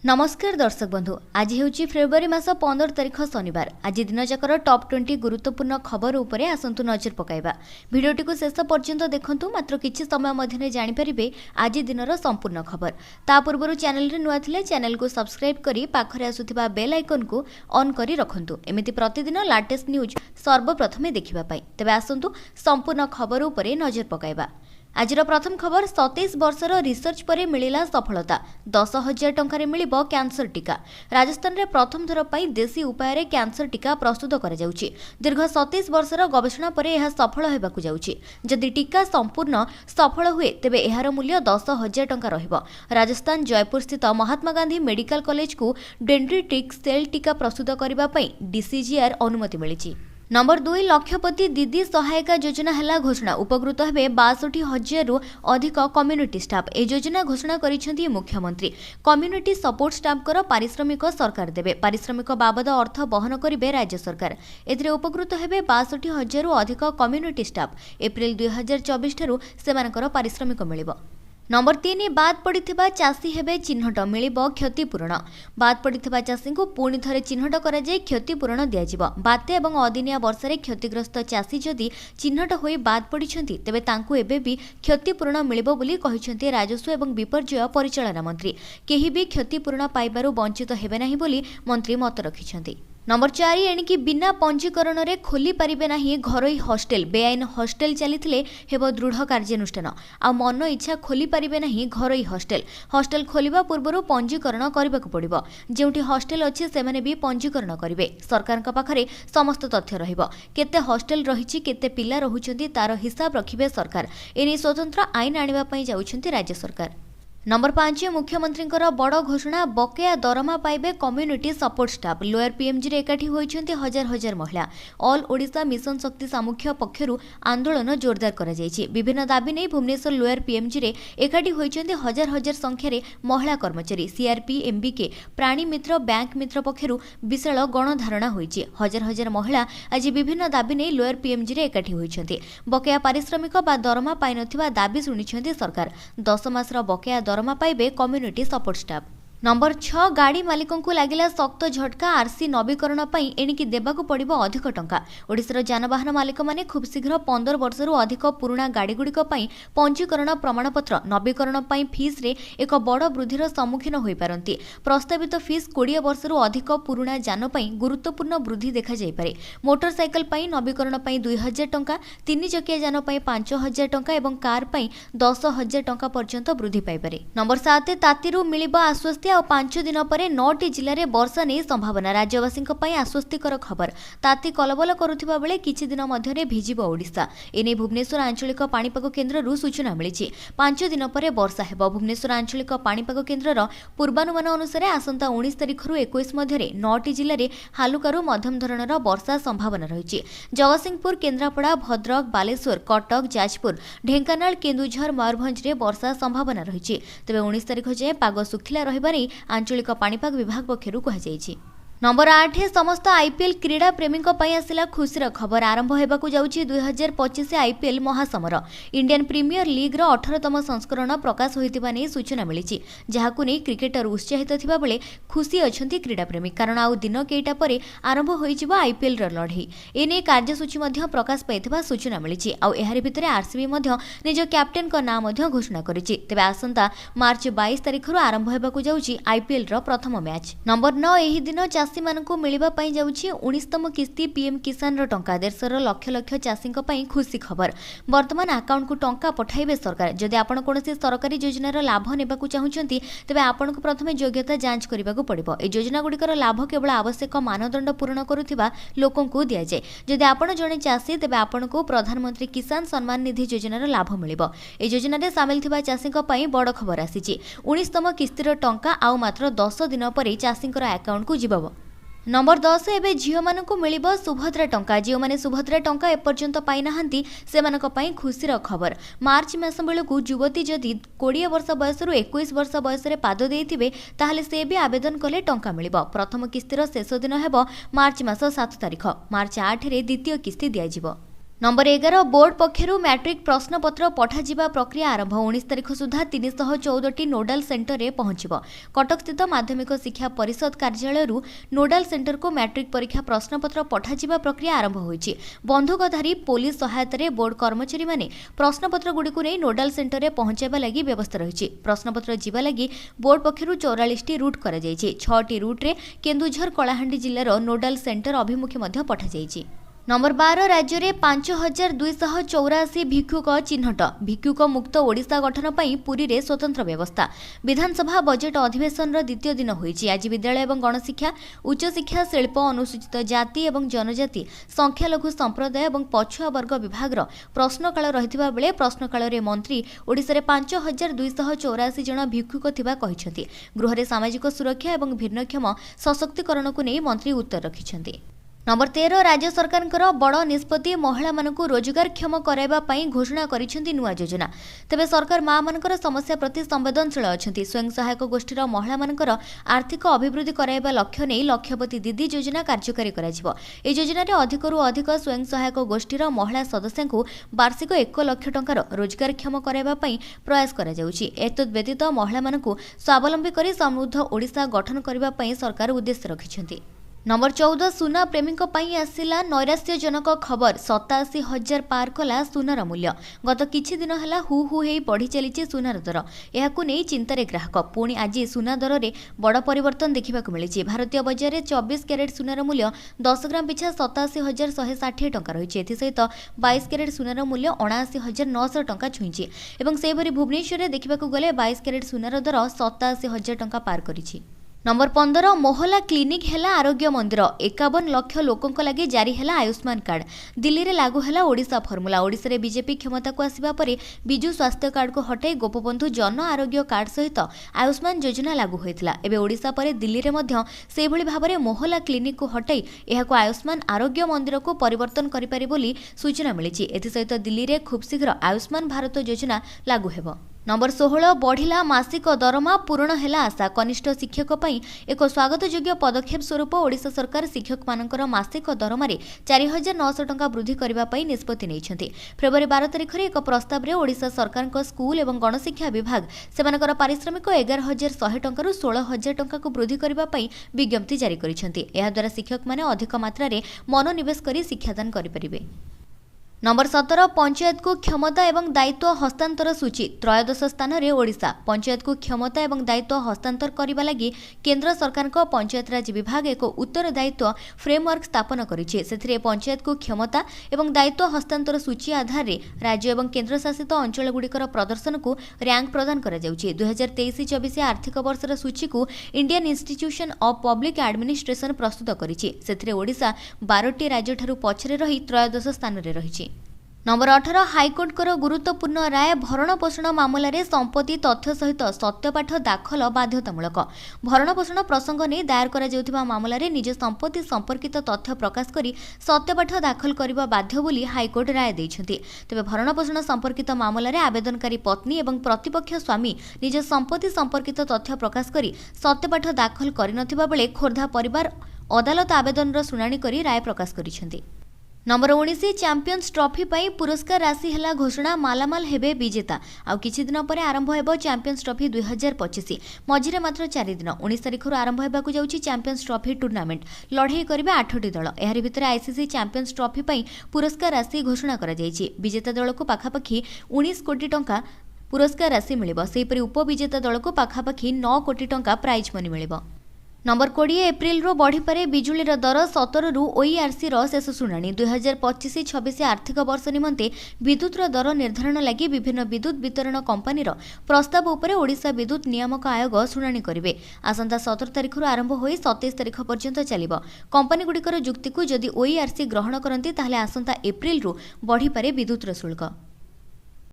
नमस्कार दर्शक बंधु आज हेउची फेब्रुआरी मास 15 तारिख शनिवार। आज दिन जाकर टॉप 20 गुरुत्वपूर्ण खबर उपरे आसंतु नजर पकाइबा। भिडियोटी को शेष पर्यंत देखंतु, मात्र किछि समय मध्यने जानि परिबे आज दिनर संपूर्ण खबर। ता पूर्वरु चैनल रे नुआ थिले चैनल को सब्सक्राइब करी पाखरे आसुथिबा बेल आइकन को ऑन करी रखंतु, एमिति प्रतिदिन लेटेस्ट न्यूज सर्वप्रथमे देखिबा पई। तबे आसंतु संपूर्ण खबर उपरे नजर पकाइबा। आजिर प्रथम खबर 27 वर्षर रिसर्च पर मिलिला सफलता। 10,000 टंकार मिलिबो कैंसर टीका। राजस्थान रे प्रथम थर पई देशी उपाय रे कैंसर टीका प्रस्तुत करा जाउची। दीर्घ 27 वर्षर गवेषणा पर यह सफल हेबाकू जाउची। जदि टीका संपूर्ण सफल हुए तेबे एहार मूल्य 10,000 टंका रहिबो। राजस्थान जयपुर स्थित महात्मा गांधी मेडिकल कॉलेज को डेंड्रिटिक सेल टीका प्रस्तुत करिबा पई डीसीजीआर अनुमति मिलिची। नंबर 2 लक्षपति दीदी सहायता योजना है घोषणा। उपकृत हेबे 62,000 रु अधिक कम्युनिटी स्टाफ। ए योजना घोषणा करिसेंती मुख्यमंत्री। कम्युनिटी सपोर्ट स्टाफ कर पारिश्रमिक सरकार देबे। पारिश्रमिक बाबद अर्थ बहन करिबे राज्य सरकार। एथिरे उपकृत हेबे 62,000 रु अधिक कम्युनिटी स्टाफ। एप्रिल 2024 ठारू सेमानकर पारिश्रमिक मिलिबो। नंबर 3 बाद पड़िथिबा चाषी हेबे चिन्हट, मिलिबो क्षतिपूरण। बाद पड़िथिबा चाषी को पुणी थरे चिन्हट करा जाय क्षतिपूरण दिया जिवो। बात्या एवं अदिनिया वर्षरे क्षतिग्रस्त चाषी जदि चिन्हट होई बाद पड़िछंती तेबे तांकु एबे भी क्षतिपूरण मिलिबो बोली कहिसंती राजस्व एवं विपर्यय परिचालना मंत्री। केही भी क्षतिपूरण पाइबारु वंचित हेबे नाही बोली मंत्री मत रखिछंती। नंबर 4 एणिकी बिना पंजीकरण रे खोली पारिबे नाही घरोई हॉस्टेल। बेआईन हॉस्टेल चलीथिले हेबो दृढ़ कार्यानुष्ठान। आ मन इच्छा खोली पारिबे नाही घरोई हॉस्टेल। हॉस्टेल खोलिबा पूर्वरु पंजीकरण करबाकू पड़िबो। जेउठी हॉस्टेल अछि सेमाने भी पंजीकरण करिवे। सरकारक पाखरे समस्त तथ्य रहिबो। केते हॉस्टेल रहिछि, केते पिला रहुचंती तार हिसाब रखिबे सरकार। एनी स्वतंत्र आईन आनिबा पई जाउछंती राज्य सरकार। नंबर 5 मुख्यमंत्री बड़ घोषणा। बकेया दरमा पाइबे community support staff. Lower PMG रे एकाठी होइछंती हजार हजार महिला। ऑल ओडिशा मिशन शक्ति सामुख्य पक्षरु आंदोलन जोरदार करा जायछि। विभिन्न दाबी नै भुवनेश्वर लोअर पीएमजी रे एकाठी होइछंती हजार हजार संख्या रे महिला कर्मचारी। सीआरपी एमबीके प्राणी मित्र बैंक मित्र पक्षरु विशाल गणधारणा होइछि। हजार हजार महिला आज विभिन्न दाबी नै लोअर पीएमजी रे एकाठी होइछंती। बकेया पारिश्रमिक बा दरमा पाइ नथिबा दाबी सुनिछंती सरकार। 10 मासर बकेया दरमा पाइबे कम्युनिटी सपोर्ट स्टाफ। नंबर 6 गाड़ी मालिकों को लागिला सख्त झटका। आरसी नवीकरण पई एणिकी देबाकू पड़िबो अधिक टंका। ओडिशार जानवाहन मालिक माने खूब शीघ्र 15 वर्षरु अधिक पुराना गाड़ी गुड़िक पई पंजीकरण प्रमाणपत्र नवीकरण पई फीस रे एक बड़ वृद्धिर सम्मुखीन होई पारंती। प्रस्तावित फीस 20 वर्षरु अधिक पुराना जान पई गुरुत्वपूर्ण वृद्धि देखा जाय पारे। मोटरसाइकल पई नवीकरण पई 2,000 टंका, 3 चकिया जान पई 5,000 टंका एवं कार पई 10,000 टंका पर्यंत वृद्धि पाई पारे। नंबर 7 तातीरु मिलिबो आश्वस्ति। 5 दिन पर 9टी जिले में वर्षा नहीं संभावना। राज्यवासी आश्वस्तिकर खबर। ताती कलबल करुथिबा बेले किछि दिन मध्यरे भिजिबो ओडिशा। एने भुवनेश्वर आंचलिक पाणीपाग केन्द्ररू सूचना मिलिछि। 5 दिन पर वर्षा हेबो। भुवनेश्वर आंचलिक पाणीपाग केन्द्रर पूर्वानुमान अनुसार आसंता 19 तारिखरु 21 मध्यरे 9टी जिले में हालुकारू मध्यम धरणर वर्षा संभावना रहिछि। जगतसिंहपुर, केन्द्रापड़ा, भद्रक, बालेश्वर, कटक, जाजपुर, ढेंकानाल, केन्दुझर, मयूरभंज रे वर्षा संभावना रहिछि। तेबे 19 तारिख जाए पाग सुखिला रहिबार आंचलिक पाणीपाग विभाग पक्षरु कहाଯାଇଛି। नंबर 8 समस्त आईपीएल क्रीड़ा प्रेमी आसिला खुशीर खबर। आरंभ होबाकू जाउछि 2025 आईपीएल महासमर। इंडियन प्रीमियर लीग रो 18तम संस्करण प्रकाश होइतिबा नै सूचना मिलिछि, जहाकू नै क्रिकेटर उत्साहित थिबा बेले खुशी अछंती क्रीड़ा प्रेमी। कारण आउ दिन केइटा परे आरंभ होइजिबो आईपीएल रो लढई। एने कार्यसूची मध्य प्रकाश पाइथिबा सूचना मिलिछि। आउ एहारि भितरे आरसीबी मध्य निज कैप्टेन को नाम मध्य घोषणा करिछि। तेबे आसंता मार्च 22 तारिखरु आरंभ होबाकू जाउछि आईपीएल रो प्रथम मैच। नंबर 9 एही दिन चाषी मानकु मिलिबा पई जाउछि 19तम किस्ती पीएम किसान रो टंका। देशर लक्ष लक्ष चाषी पई खुशी खबर। वर्तमान अकाउंट को टंका पठाइबे सरकार। जदि आपण कोनोसी सरकारी योजनार लाभ नेबाकू चाहुचंती तेबे आपणकु प्रथमे योग्यता जांच करिबाकू पड़िबो। ए योजना गुडीकर लाभ केवल आवश्यक मानदंड पूर्ण करुथिबा लोकंकु दिया जाय। जदि आपण जणे चाषी तेबे आपणकु प्रधानमंत्री किसान सम्मान निधि योजनार लाभ मिलिबो। ए योजना रे शामिल थिबा चाषी पई बड़ खबर आसीछि। 19तम किस्तीर टंका आउ मात्र 10 दिन पर चाषीकर अकाउंट को जिबो। नंबर 10 एबे झियो मानकु मिलिबो सुभद्रा टंका। झियो माने सुभद्रा टंका एपर्यंत पाई नाहंती सेमानक पई खुशीर खबर। मार्च मास बेलकु युवती जदि 20 वर्ष बयसरु 21 वर्ष बयस रे पाद देइथिबे ताहले से भी आवेदन कले टंका मिलिबो। प्रथम किस्तीर शेष दिन हेबो मार्च मास 7 तारिख। मार्च 8 रे द्वितीय किस्ती दिया जिवो। नंबर 11 बोर्ड पक्षरु मैट्रिक प्रश्नपत्र पठाजिबा प्रक्रिया आरंभ 19 तारिख सुधा 314 नोडाल सेंटर रे पहुंचब। कटक स्थित माध्यमिक शिक्षा परिषद कार्यालय नोडाल सेंटर को मैट्रिक परीक्षा प्रश्नपत्र पठाजिबा प्रक्रिया आरंभ होईछि। बंधुकधारी पुलिस सहायता बोर्ड कर्मचारी माने प्रश्नपत्र गुड़िक नहीं नोडाल सेंटर रे पहुंचाइबा लागि व्यवस्था रही। प्रश्नपत्र जीवा लागि बोर्ड पक्षरु 44 रूट करा जायछि। 6टी रूट रे केन्दुझर कलाहांडी जिल्लार नोडाल सेंटर अभिमुखे मध्य पठा जायछि। नंबर 12 राज्य में 5284 भिक्षुक चिन्हट भिक्षुक मुक्त ओडिशा गठन पर पुरी में स्वतंत्र व्यवस्था। विधानसभा बजेट अधिवेशन द्वितीय दिन होईछि। आज विद्यालय एवं गणशिक्षा उच्चशिक्षा शिल्प अनुसूचित जाति एवं जनजाति संख्यालघु संप्रदाय एवं पछुआ वर्ग विभाग प्रश्नकाल रहिथिबा बेले प्रश्नकाल रे मंत्री ओडिशा रे 5284 जन भिक्षुक थिबा कहिसेंति। गृह रे सामाजिक सुरक्षा एवं भिन्नक्षम सशक्तिकरण को नहीं मंत्री उत्तर रखिसेंति। नंबर 13 राज्य सरकार बड़ निष्पत्ति महिला मानक रोजगारक्षम कराइबा पई घोषणा करिसेंति नुआ योजना। तेबे सरकार मां मानकर समस्या प्रति संवेदनशील अछंती। स्वयं सहायक गोष्ठीर महिला मानकर आर्थिक अभिवृद्धि कराइबा लक्ष्य नै लक्षपति दीदी योजना कार्यकारी कराजिबो। ए योजना रे अधिकरु अधिक स्वयं सहायक गोष्ठीर महिला सदस्यଙ୍କୁ वार्षिक 1 लाख टंकार रोजगारक्षम कराइबा पई प्रयास करा जाउछि। एतद व्यतीत महिला मानक स्वावलंबी करी समृद्ध ओडिशा गठन करबा पई सरकार उद्देश्य रखिसेंति। नंबर 14 सुना प्रेमी आसिला नैराश्यजनक खबर 87,000 पार कला सुनार मूल्य। गत किछि दिन हला हु हु हेई बढ़ी चली सुनार दर। एहाकु नै चिंतारे ग्राहक। पुणी आज सुना दर रे बड़ परिवर्तन देखा मिली। भारतीय बजार में 24 कैरेट सुनार मूल्य 10 ग्राम पिछा 87,160 टंका रही। एसहित 22 कैरेट सुनार मूल्य 79,900 टंका छुईंछि। सेहिपरि भुवनेश्वर में देखा गले 22 कैरेट सुनार दर 87,000 टंका पार करिछि। नंबर 15 मोहला क्लिनिक हेला आरोग्य मंदिर 51 लाख लोकों लगे जारी हेला आयुष्मान कार्ड। दिल्ली रे लागू हेला ओडिशा फर्मुला। ओडिशा रे बीजेपी क्षमता को आसिबा परे बिजु स्वास्थ्य कार्ड को हटाई गोपबंधु जन आरोग्य कार्ड सहित आयुष्मान योजना लागू होइतिला। एबे ओडिशा परे दिल्ली रे मध्य सेहि भली भाबरे मोहला क्लिनिक को हटाई एहाको आयुष्मान आरोग्य मंदिर को परिवर्तन करि पारि बोली सूचना मिलिछि। एथि सहित दिल्ली रे खूब शीघ्र आयुष्मान भारत योजना लागू हेबो। नंबर 16 बढ़िला मासिक दरमा पूरण हेला आशा। कनिष्ठ शिक्षक पई एक स्वागतयोग्य पदक्षेप स्वरूप ओडिशा सरकार शिक्षक मानकर मासिक दरमारे 4,900 टंका वृद्धि करबा पई निष्पत्ति नेइछन्ति। फेब्रुआरी 12 तारिख रे एक प्रस्ताव रे ओडिशा सरकार को स्कूल एवं गणशिक्षा विभाग सेमानकर पारिश्रमिक 11,100 टंका 16,000 टंका को वृद्धि करबा पई विज्ञप्ति जारी करिसेंति। एहा द्वारा शिक्षक माने अधिक मात्रा रे मनोनिवेश करी शिक्षादान करि परिबे। नंबर 17 पंचायत को क्षमता एवं दायित्व हस्तांतर सूची। त्रयोदश स्थान रे ओडिशा। पंचायत को क्षमता एवं दायित्व हस्तांतर करबा लागि केंद्र सरकार को पंचायत राज विभाग एक उत्तरदायित्व फ्रेमवर्क स्थापन करिछि। सेथिरे पंचायत को क्षमता एवं दायित्व हस्तांतर सूची आधार रे राज्य एवं केंद्र शासित अंचल गुड़िकर प्रदर्शन को रैंक प्रदान करा जाउछि। 2023-24 आर्थिक वर्षर सूची को Indian institution of public administration प्रस्तुत करिछि। सेथिरे ओडिशा 12टी राज्य ठारु पछरे रही त्रयोदश स्थान रे रहिछि। नंबर 18 हाईकोर्ट कर गुरुत्वपूर्ण राय भरण पोषण मामला रे संपत्ति तथ्य सहित सत्यपाठ दाखल बाध्यतामूलक। भरण पोषण प्रसंग ने दायर करा जाउथिबा मामला रे निज संपत्ति संपर्कित तथ्य प्रकाश करी सत्यपाठ दाखल करबा बाध्य बोली हाईकोर्ट राय दैछन्ति। तेबे भरण पोषण संपर्कित मामला रे आवेदनकारी पत्नी एवं प्रतिपक्ष स्वामी निज संपत्ति संपर्कित तथ्य प्रकाश करी सत्यपाठ दाखल करिनथिबा बेले खोर्धा परिवार अदालत आवेदनर शुणाणी करी राय प्रकाश करिसेंति। नंबर 19 चैंपियंस ट्रॉफी पाई पुरस्कार राशि हेला घोषणा मालामाल हेबे विजेता। आउ किछि दिन परे आरंभ हेबो चैंपियंस ट्रॉफी 2025। मझिरे मात्र 4 दिन 19 तारिख आरंभ हेबाकु जाउछि चैंपियंस ट्रॉफी टूर्नामेंट। लढेई करिबे 8टी दल। एहारि भितरे आईसीसी चैंपियंस ट्रॉफी पाई पुरस्कार राशि घोषणा करा जाइछि। विजेता दल को पाखापाखि 19 कोटी टंका पुरस्कार राशि मिलिबो। सेहिपरि उपविजेता दल को पाखापाखि 9 कोटी टंका प्राइज मनी मिलिबो। नंबर 20 एप्रिल रो बढ़ी पारे बिजुलीर दर 17 रु ओईआरसी रो शेष शुणाणी। 2025-26 आर्थिक वर्ष निमंते विद्युत दर निर्धारण लगी विभिन्न विद्युत वितरण कंपनीर प्रस्ताव उपरे ओडिशा विद्युत नियामक आयोग शुणाणी करिवे। आसंता 17 तारिख आरंभ होई 27 तारिख पर्यंत चलिबो। कंपनी गुड़िकर जुक्ति को जदि ओईआरसी ग्रहण करंती ताहले आसंता एप्रिल रु बढ़ी पारे विद्युत शुल्क।